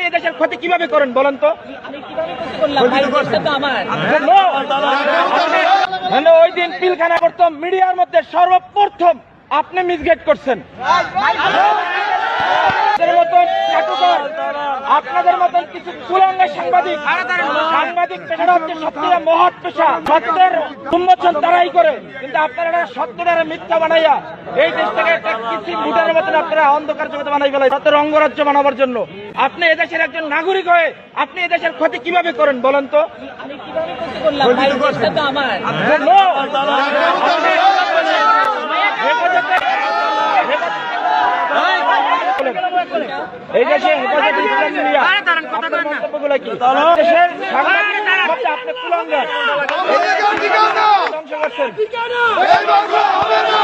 এই দেশের ক্ষতি কিভাবে করেন বলেন তো? ওই দিন পিলখানা করতাম মিডিয়ার মধ্যে সর্বপ্রথম আপনি মিসগাইড করছেন। আপনাদের মতন কিছু কুলাঙ্গা সাংবাদিক পেশাটা হচ্ছে সত্যিটা মহৎ পেশা, সত্যের উন্মোচন তারাই করে, কিন্তু আপনারা সত্যটারে মিথ্যা বানাইয়া এই দেশটাকে একটা কিছু ভোটের মতন আপনারা অন্ধকার জগতে বানাই ফেলাই সত্যের অঙ্গরাজ্য বানাবার জন্য। আপনি এদেশের একজন নাগরিক হয়ে আপনি এদেশের ক্ষতি কিভাবে করেন বলেন তো? এই দেশে হেফাজতে ইসলাম মিডিয়া মন্তব্যগুলো কি? দেশের সাংবাদিক আপনি কুলাঙ্গার ধ্বংস করছেন। হবে না।